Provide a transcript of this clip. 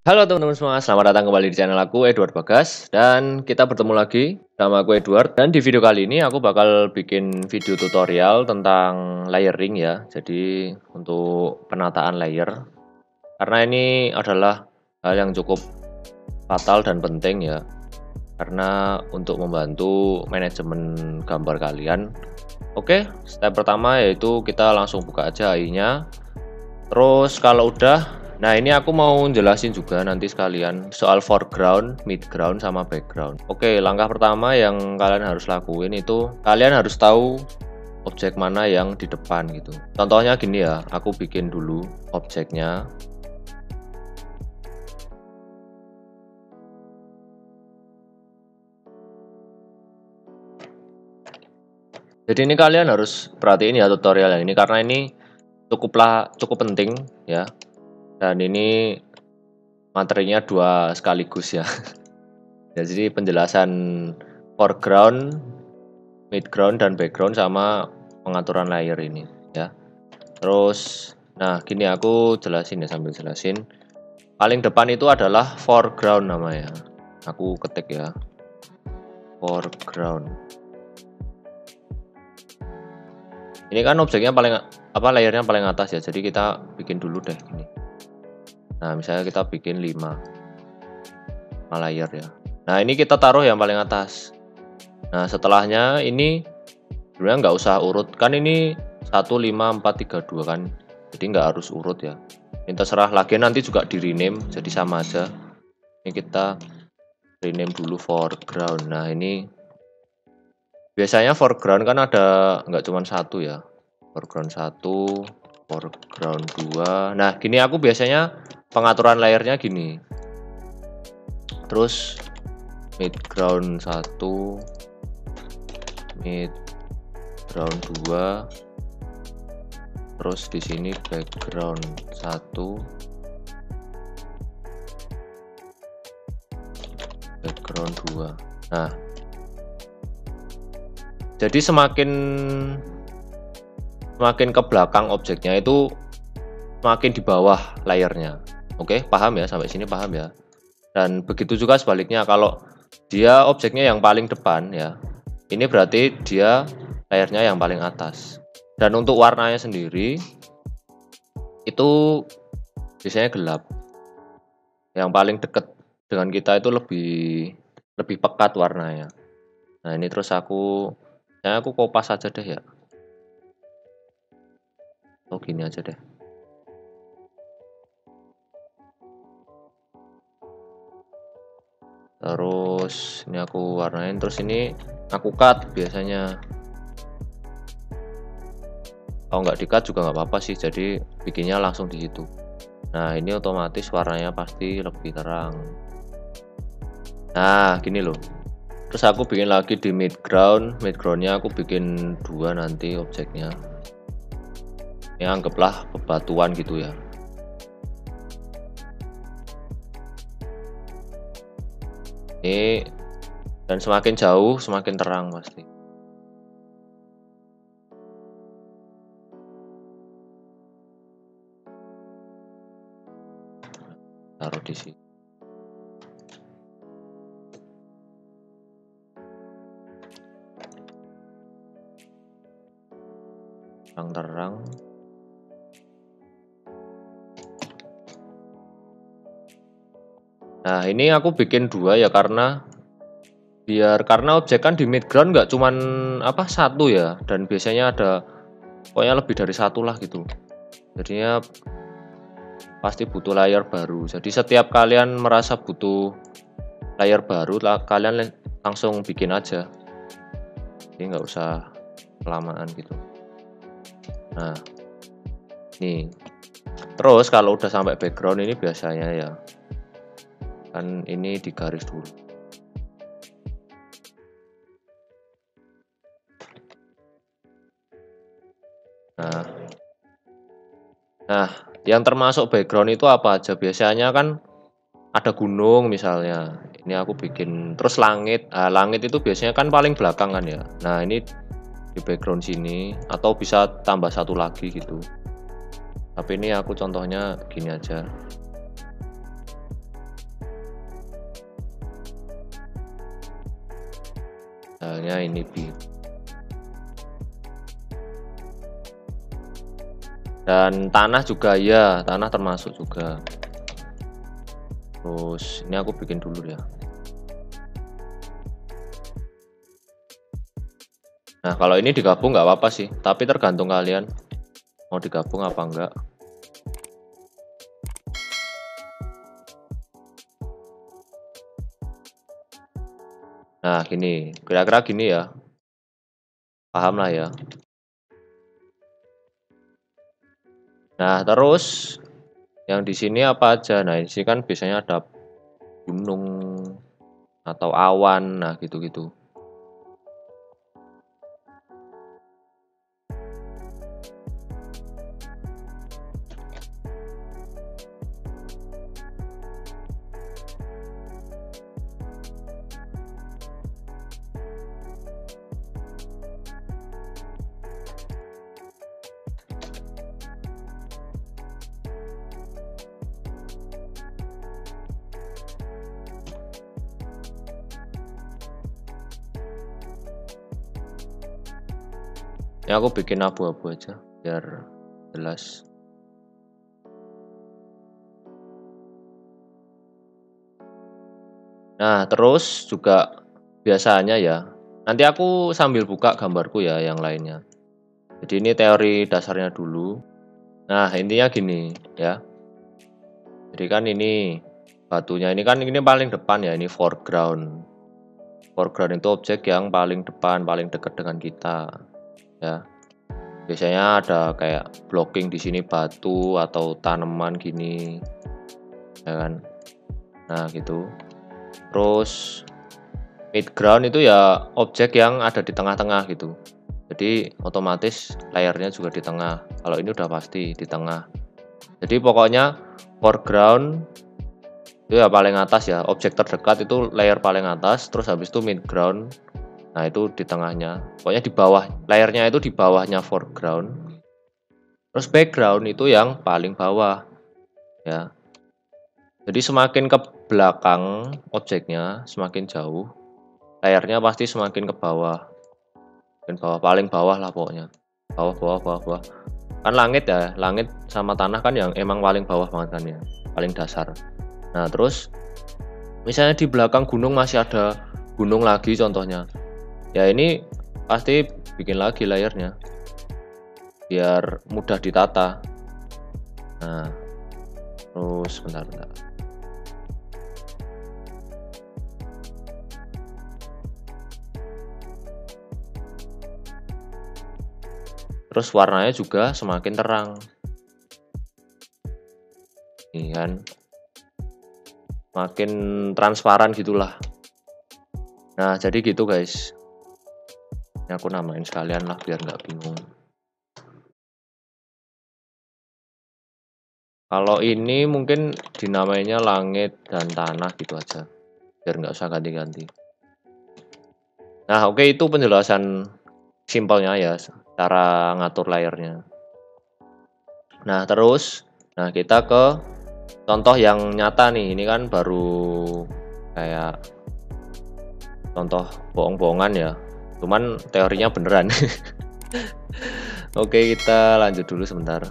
Halo teman-teman semua, selamat datang kembali di channel aku, Edward Bagas. Dan kita bertemu lagi sama aku, Edward. Dan di video kali ini aku bakal bikin video tutorial tentang layering ya. Jadi untuk penataan layer. Karena ini adalah hal yang cukup fatal dan penting ya. Karena untuk membantu manajemen gambar kalian. Oke, step pertama yaitu kita langsung buka aja AI-nya. Terus kalau udah, nah ini aku mau jelasin juga nanti sekalian soal foreground, midground, sama background. Oke, langkah pertama yang kalian harus lakuin itu kalian harus tahu objek mana yang di depan gitu. Contohnya gini ya, aku bikin dulu objeknya. Jadi ini kalian harus perhatiin ya tutorial yang ini karena ini cukup penting ya. Dan ini materinya dua sekaligus ya. Jadi penjelasan foreground, midground, dan background sama pengaturan layer ini ya. Terus, nah gini aku jelasin ya sambil jelasin. Paling depan itu adalah foreground namanya. Aku ketik ya, foreground. Ini kan objeknya layernya paling atas ya. Jadi kita bikin dulu deh ini. Nah, misalnya kita bikin 5 layer ya. Nah, ini kita taruh yang paling atas. Nah, setelahnya ini sebenarnya nggak usah urut. Kan ini 1, 5, 4, 3, 2 kan. Jadi nggak harus urut ya. Ini terserah lagi, nanti juga di rename. Jadi sama aja. Ini kita rename dulu foreground. Nah, ini biasanya foreground kan ada nggak cuma satu ya. Foreground 1, foreground 2. Nah, gini aku biasanya pengaturan layernya gini. Terus midground 1, midground 2, terus di sini background 1, background 2. Nah, jadi semakin ke belakang objeknya itu semakin di bawah layernya. Oke, paham ya, sampai sini paham ya. Dan begitu juga sebaliknya, kalau dia objeknya yang paling depan ya, ini berarti dia layernya yang paling atas. Dan untuk warnanya sendiri itu biasanya gelap. Yang paling dekat dengan kita itu lebih pekat warnanya. Nah, ini terus aku kopas aja deh ya. Oh, gini aja deh. Terus ini aku warnain, terus ini aku cut biasanya. Kalau nggak di cut juga nggak apa-apa sih, jadi bikinnya langsung di situ. Nah, ini otomatis warnanya pasti lebih terang. Nah, gini loh. Terus aku bikin lagi di midgroundnya aku bikin 2 nanti objeknya. Ini anggaplah bebatuan gitu ya. Ini, dan semakin jauh semakin terang pasti. Taruh di sini. Terang-terang. Nah, ini aku bikin 2 ya karena objek kan di midground nggak cuman satu ya, dan biasanya ada pokoknya lebih dari satu lah gitu. Jadinya pasti butuh layer baru. Jadi setiap kalian merasa butuh layer baru kalian langsung bikin aja. Jadi nggak usah kelamaan gitu. Nah, nih. Terus kalau udah sampai background ini biasanya ya, kan ini digaris dulu. Nah, yang termasuk background itu apa aja? Biasanya kan ada gunung misalnya. Ini aku bikin, terus langit. Nah, langit itu biasanya kan paling belakang kan ya. Nah, ini di background sini, atau bisa tambah satu lagi gitu. Tapi ini aku contohnya gini aja. misalnya ini B. Dan tanah juga ya, tanah termasuk juga. Terus ini aku bikin dulu ya. Nah, kalau ini digabung nggak apa-apa sih, tapi tergantung kalian mau digabung apa enggak. Nah, gini, kira-kira gini ya. Paham lah ya. Nah, terus yang di sini apa aja? Nah, di sini kan biasanya ada gunung atau awan, nah gitu-gitu. Ya aku bikin abu-abu aja biar jelas. Nah, terus juga biasanya ya, nanti aku sambil buka gambarku ya yang lainnya. Jadi ini teori dasarnya dulu. Nah, intinya gini ya. Jadi kan ini batunya ini kan ini paling depan ya, ini foreground. Foreground itu objek yang paling depan, paling dekat dengan kita. Ya. Biasanya ada kayak blocking di sini batu atau tanaman gini. Ya kan? Nah, gitu. Terus midground itu ya objek yang ada di tengah-tengah gitu. Jadi otomatis layarnya juga di tengah. Kalau ini udah pasti di tengah. Jadi pokoknya foreground itu ya paling atas ya. Objek terdekat itu layer paling atas. Terus habis itu midground. Nah itu di tengahnya. Pokoknya di bawah. Layarnya itu di bawahnya foreground. Terus background itu yang paling bawah. Ya. Jadi semakin ke belakang objeknya, semakin jauh. Layarnya pasti semakin ke bawah. Dan bawah, paling bawah lah pokoknya. Bawah. Kan langit ya, langit sama tanah kan yang emang paling bawah banget kan ya, paling dasar. Nah terus misalnya di belakang gunung masih ada gunung lagi contohnya, ya ini pasti bikin lagi layarnya biar mudah ditata. Nah terus bentar. Terus warnanya juga semakin terang. Ini kan makin transparan gitulah. Nah jadi gitu guys. Ini aku namain sekalian lah biar nggak bingung. Kalau ini mungkin dinamainya langit dan tanah gitu aja, biar nggak usah ganti-ganti. Nah oke, itu penjelasan simpelnya ya, cara ngatur layarnya. Nah terus, nah kita ke contoh yang nyata nih. Ini kan baru kayak contoh bohong-bohongan ya, cuman teorinya beneran. Oke, kita lanjut dulu sebentar.